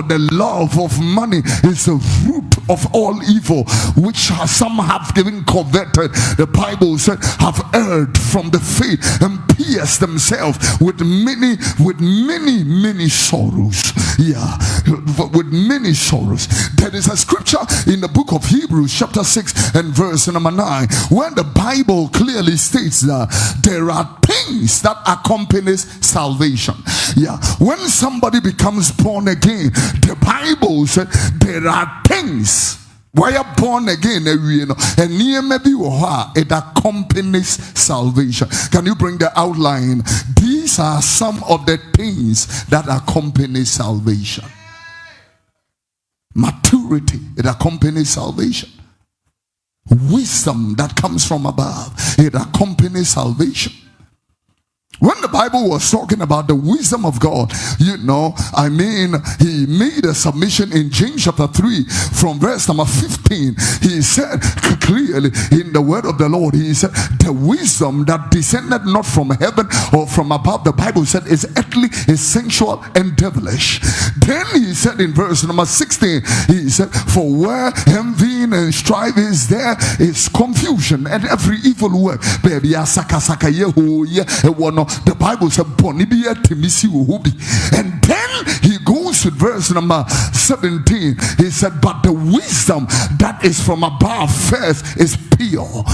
the love of money is the root of all evil, which some have even coveted. The Bible said, have erred from the faith and pierced themselves with many sorrows. Yeah, with many sorrows. There is a scripture in the book of Hebrews chapter 6 and verse number 9, where the Bible clearly states that there are things that accompanies salvation. Yeah, when somebody becomes born again, the Bible said there are things. Why are born again? And near maybe it accompanies salvation. Can you bring the outline? These are some of the things that accompany salvation. Maturity, it accompanies salvation. Wisdom that comes from above, it accompanies salvation. When the Bible was talking about the wisdom of God, he made a submission in James chapter 3 from verse number 15. He said clearly in the word of the Lord, he said, the wisdom that descended not from heaven or from above, the Bible said, is earthly, is sensual and devilish. Then he said in verse number 16, he said, for where envying and strife is, there is confusion and every evil work. The Bible said, and then he goes to verse number 17. He said, but the wisdom that is from above first is pure,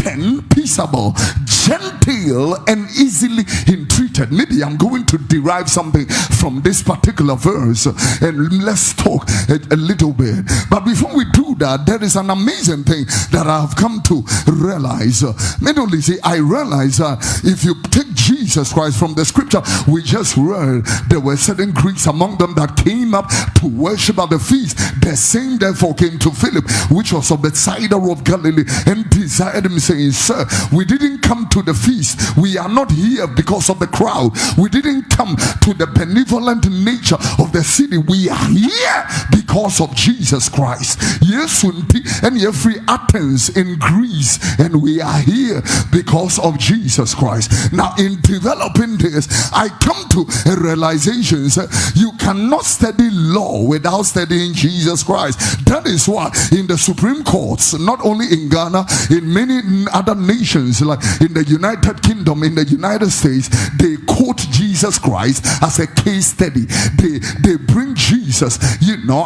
then peaceable, gentle, and easily entreated. Maybe I'm going to derive something from this particular verse, and let's talk a little bit. But before we do that, there is an amazing thing that I have come to realize. Not only say, I realize that if you take Jesus Christ from the scripture we just read, there were certain Greeks among them that came up to worship at the feast. The same therefore came to Philip, which was of Bethsaida of Galilee, and desired him, saying, sir, we didn't come to the feast. We are not here because of the crowd. We didn't come to the benevolent nature of the city. We are here because of Jesus Christ. Yes, and every Athens in Greece, and we are here because of Jesus Christ. Now, in developing this, I come to a realization that you cannot study law without studying Jesus Christ. That is why in the Supreme Courts, not only in Ghana, in many other nations, like in the United Kingdom, in the United States, they quote Jesus Christ as a case study. They bring Jesus,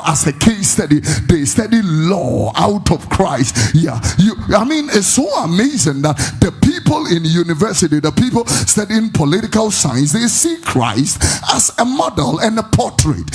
as a case study. They study law out of Christ. Yeah, it's so amazing that the people in university, the people studying political science, they see Christ as a model and a portrait.